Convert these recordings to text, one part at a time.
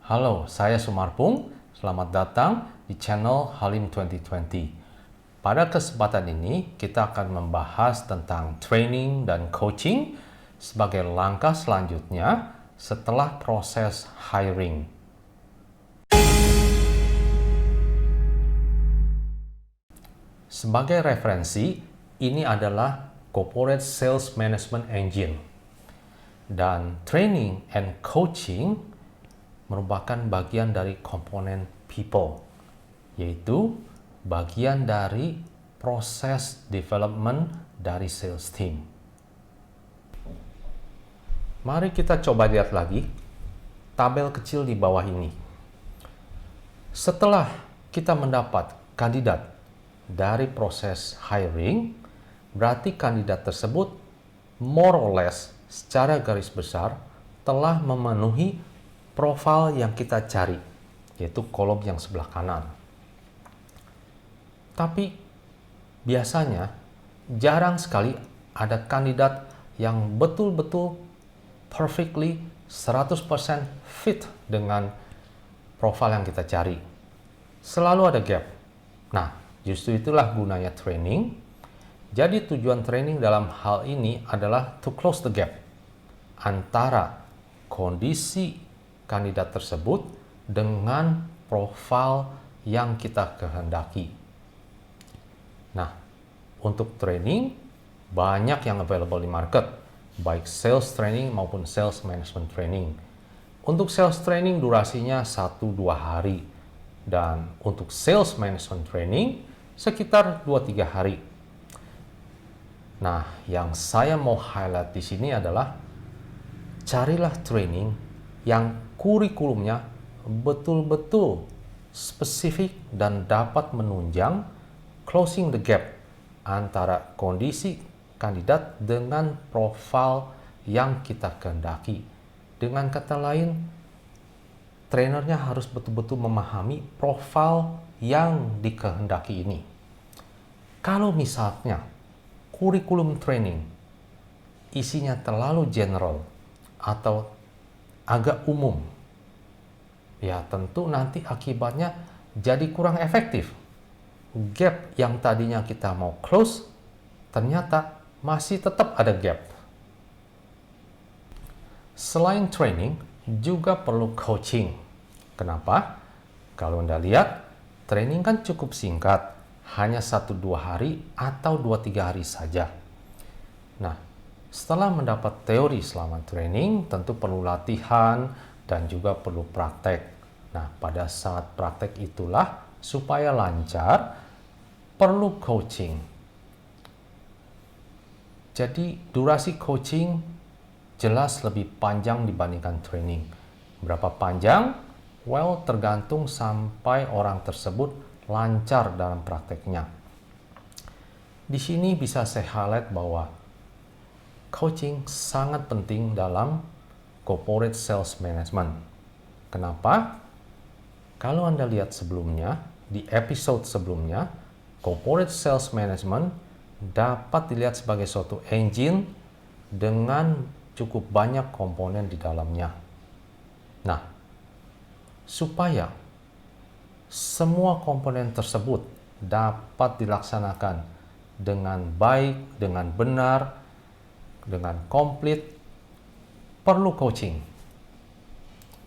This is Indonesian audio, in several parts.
Halo, saya Sumarpung. Selamat datang di channel Halim 2020. Pada kesempatan ini, kita akan membahas tentang training dan coaching sebagai langkah selanjutnya setelah proses hiring. Sebagai referensi, ini adalah Corporate Sales Management Engine. Dan training and coaching merupakan bagian dari komponen people, yaitu bagian dari proses development dari sales team. Mari kita coba lihat lagi tabel kecil di bawah ini. Setelah kita mendapat kandidat dari proses hiring, berarti kandidat tersebut more or less secara garis besar telah memenuhi profil yang kita cari, yaitu kolom yang sebelah kanan. Tapi biasanya jarang sekali ada kandidat yang betul-betul perfectly 100% fit dengan profil yang kita cari. Selalu ada gap. Nah, justru itulah gunanya training. Jadi tujuan training dalam hal ini adalah to close the gap antara kondisi kandidat tersebut dengan profil yang kita kehendaki. Nah, untuk training banyak yang available di market, baik sales training maupun sales management training. Untuk sales training durasinya 1-2 hari, dan untuk sales management training sekitar 2-3 hari. Nah, yang saya mau highlight di sini adalah carilah training yang kurikulumnya betul-betul spesifik dan dapat menunjang closing the gap antara kondisi kandidat dengan profil yang kita kehendaki. Dengan kata lain, trainernya harus betul-betul memahami profil yang dikehendaki ini. Kalau misalnya kurikulum training isinya terlalu general atau agak umum, ya tentu nanti akibatnya jadi kurang efektif. Gap yang tadinya kita mau close, ternyata masih tetap ada gap. Selain training, juga perlu coaching. Kenapa? Kalau Anda lihat, training kan cukup singkat, hanya 1-2 hari atau 2-3 hari saja. Nah, setelah mendapat teori selama training, tentu perlu latihan dan juga perlu praktek. Nah, pada saat praktek itulah supaya lancar, perlu coaching. Jadi, durasi coaching jelas lebih panjang dibandingkan training. Berapa panjang? Well, tergantung sampai orang tersebut lancar dalam prakteknya. Di sini bisa saya highlight bahwa coaching sangat penting dalam corporate sales management. Kenapa? Kalau Anda lihat sebelumnya, di episode sebelumnya, corporate sales management dapat dilihat sebagai suatu engine dengan cukup banyak komponen di dalamnya. Nah, supaya semua komponen tersebut dapat dilaksanakan dengan baik, dengan benar, dengan komplit, perlu coaching.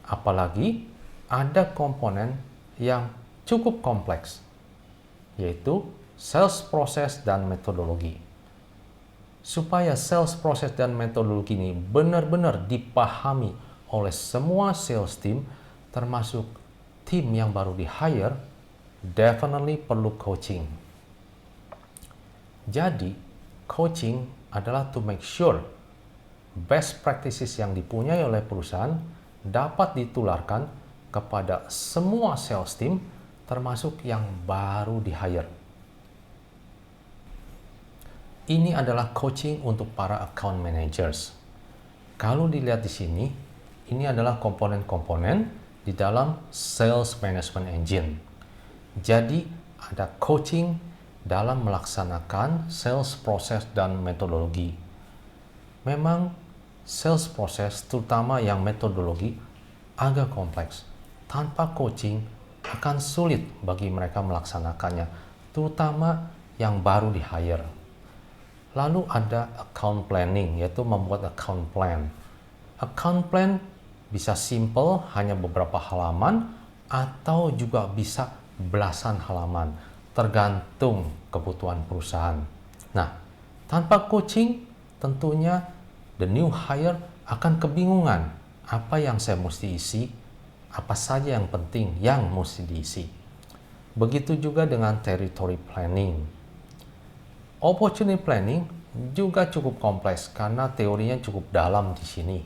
Apalagi ada komponen yang cukup kompleks, yaitu sales process dan metodologi. Supaya sales process dan metodologi ini benar-benar dipahami oleh semua sales team, termasuk tim yang baru di-hire, definitely perlu coaching. Jadi, coaching adalah to make sure best practices yang dipunyai oleh perusahaan dapat ditularkan kepada semua sales team, termasuk yang baru di-hire. Ini adalah coaching untuk para account managers. Kalau dilihat di sini, ini adalah komponen-komponen di dalam sales management engine. Jadi, ada coaching dalam melaksanakan sales process dan metodologi. Memang sales process, terutama yang metodologi, agak kompleks. tanpa coaching akan sulit bagi mereka melaksanakannya, terutama yang baru di hire. Lalu ada account planning, yaitu membuat account plan. Account plan bisa simple, hanya beberapa halaman, atau juga bisa belasan halaman, tergantung kebutuhan perusahaan. Nah, tanpa coaching, tentunya the new hire akan kebingungan apa yang saya mesti isi, apa saja yang penting yang mesti diisi. Begitu juga dengan territory planning. Opportunity planning juga cukup kompleks karena teorinya cukup dalam di sini.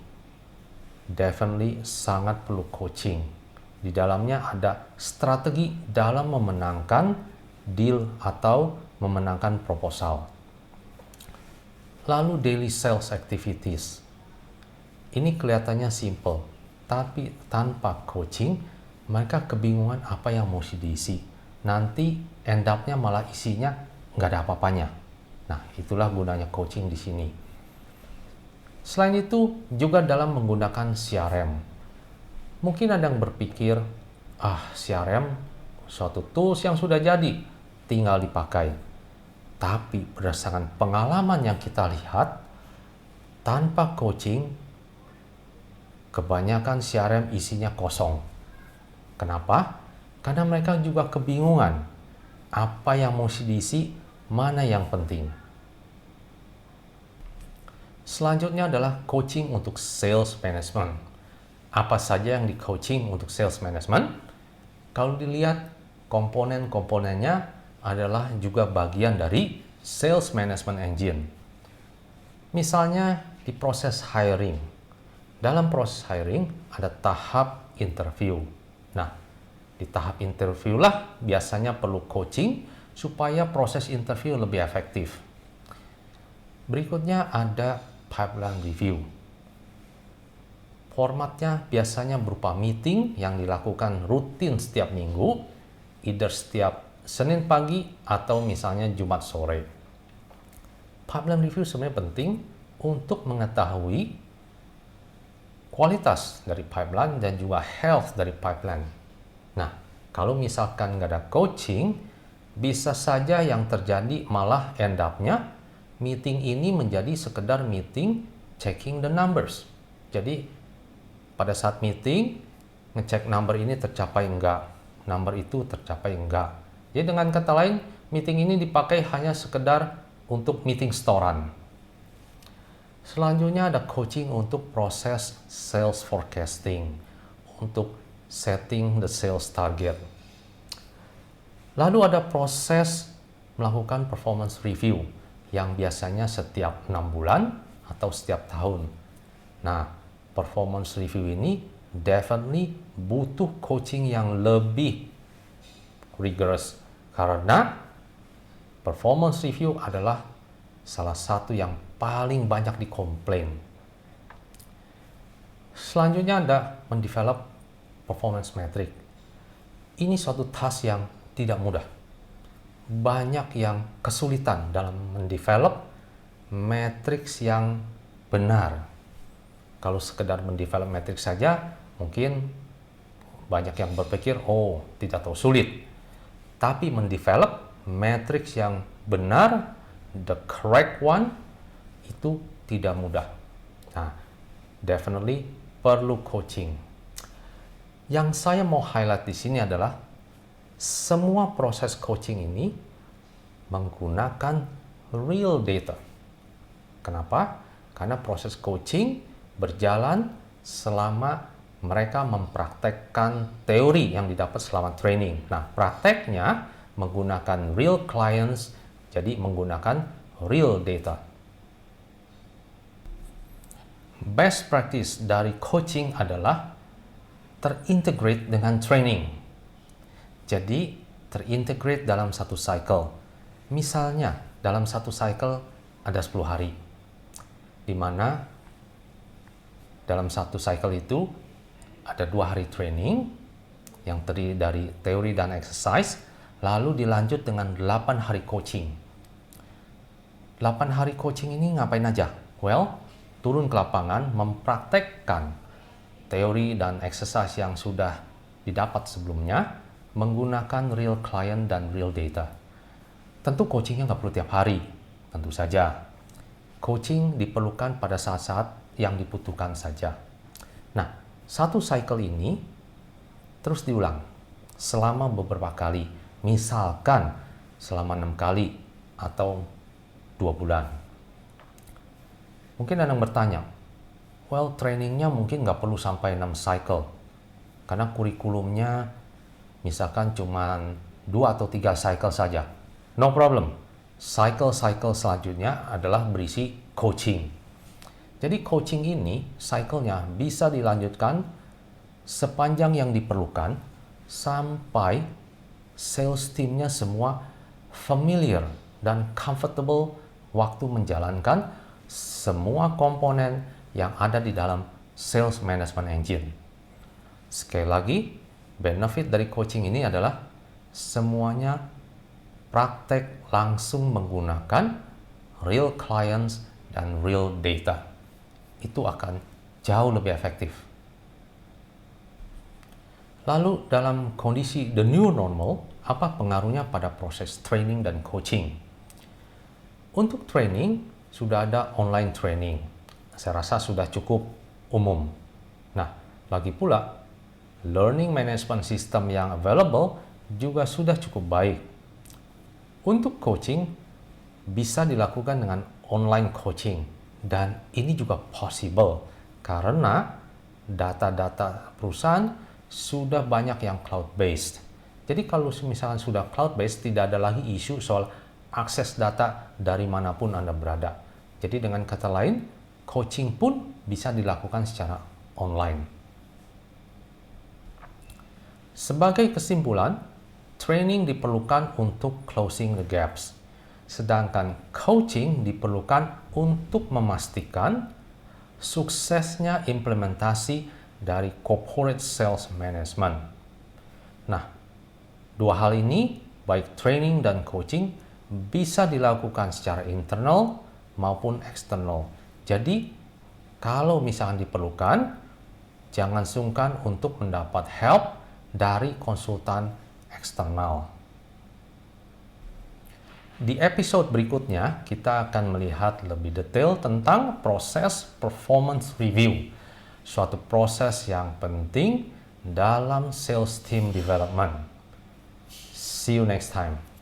Definitely sangat perlu coaching. Di dalamnya ada strategi dalam memenangkan deal atau memenangkan proposal. Lalu daily sales activities. Ini kelihatannya simple, tapi tanpa coaching, mereka kebingungan apa yang mesti diisi. Nanti end up-nya malah isinya nggak ada apa-apanya. Nah, itulah gunanya coaching di sini. Selain itu, juga dalam menggunakan CRM. Mungkin ada yang berpikir, CRM suatu tools yang sudah jadi, tinggal dipakai. Tapi berdasarkan pengalaman yang kita lihat, tanpa coaching, kebanyakan CRM isinya kosong. Kenapa? Karena mereka juga kebingungan apa yang mesti diisi, mana yang penting. Selanjutnya adalah coaching untuk sales management. Apa saja yang di coaching untuk sales management? Kalau dilihat komponen-komponennya adalah juga bagian dari sales management engine. Misalnya di proses hiring. Dalam proses hiring ada tahap interview. Nah, di tahap interview lah biasanya perlu coaching supaya proses interview lebih efektif. Berikutnya ada pipeline review. Formatnya biasanya berupa meeting yang dilakukan rutin setiap minggu, either setiap Senin pagi atau misalnya Jumat sore. Pipeline review sebenarnya penting untuk mengetahui kualitas dari pipeline dan juga health dari pipeline. Nah, kalau misalkan nggak ada coaching, bisa saja yang terjadi malah end up-nya meeting ini menjadi sekedar meeting checking the numbers. Jadi pada saat meeting ngecek number ini tercapai enggak, number itu tercapai enggak. Jadi dengan kata lain, meeting ini dipakai hanya sekedar untuk meeting setoran. Selanjutnya ada coaching untuk proses sales forecasting, untuk setting the sales target. Lalu ada proses melakukan performance review yang biasanya setiap 6 bulan atau setiap tahun. Nah, performance review ini definitely butuh coaching yang lebih rigorous karena performance review adalah salah satu yang paling banyak dikomplain. Selanjutnya ada mendevelop performance metric. Ini suatu task yang tidak mudah. Banyak yang kesulitan dalam mendevelop matriks yang benar. Kalau sekedar mendevelop matriks saja, mungkin banyak yang berpikir, tidak terlalu sulit. Tapi mendevelop matriks yang benar, the correct one, itu tidak mudah. Nah, definitely perlu coaching. Yang saya mau highlight di sini adalah semua proses coaching ini menggunakan real data. Kenapa? Karena proses coaching berjalan selama mereka mempraktekkan teori yang didapat selama training. Nah, prakteknya menggunakan real clients, jadi menggunakan real data. Best practice dari coaching adalah terintegrate dengan training. Jadi, terintegrate dalam satu cycle. Misalnya, dalam satu cycle ada 10 hari. Di mana dalam satu cycle itu ada 2 hari training yang terdiri dari teori dan exercise, lalu dilanjut dengan 8 hari coaching. 8 hari coaching ini ngapain aja? Well, turun ke lapangan mempraktekkan teori dan exercise yang sudah didapat sebelumnya menggunakan real client dan real data. Tentu coachingnya nggak perlu tiap hari, tentu saja. Coaching diperlukan pada saat-saat yang dibutuhkan saja. Nah, satu cycle ini terus diulang selama beberapa kali, misalkan selama 6 kali atau 2 bulan. Mungkin Anda bertanya, well, trainingnya mungkin nggak perlu sampai 6 cycle, karena kurikulumnya misalkan cuma 2 atau 3 cycle saja. No problem. Cycle-cycle selanjutnya adalah berisi coaching. Jadi coaching ini, cycle-nya bisa dilanjutkan sepanjang yang diperlukan sampai sales team-nya semua familiar dan comfortable waktu menjalankan semua komponen yang ada di dalam sales management engine. Sekali lagi, benefit dari coaching ini adalah semuanya praktek langsung menggunakan real clients dan real data. Itu akan jauh lebih efektif. Lalu dalam kondisi the new normal, apa pengaruhnya pada proses training dan coaching? Untuk training, sudah ada online training. Saya rasa sudah cukup umum. Nah, lagi pula, learning management system yang available juga sudah cukup baik. Untuk coaching, bisa dilakukan dengan online coaching. Dan ini juga possible karena data-data perusahaan sudah banyak yang cloud-based. Jadi kalau misalkan sudah cloud-based, tidak ada lagi isu soal akses data dari manapun Anda berada. Jadi dengan kata lain, coaching pun bisa dilakukan secara online. Sebagai kesimpulan, training diperlukan untuk closing the gaps, sedangkan coaching diperlukan untuk memastikan suksesnya implementasi dari corporate sales management. Nah, dua hal ini, baik training dan coaching, bisa dilakukan secara internal maupun eksternal. Jadi, kalau misalkan diperlukan, jangan sungkan untuk mendapat help dari konsultan eksternal. Di episode berikutnya, kita akan melihat lebih detail tentang proses performance review, suatu proses yang penting dalam sales team development. See you next time.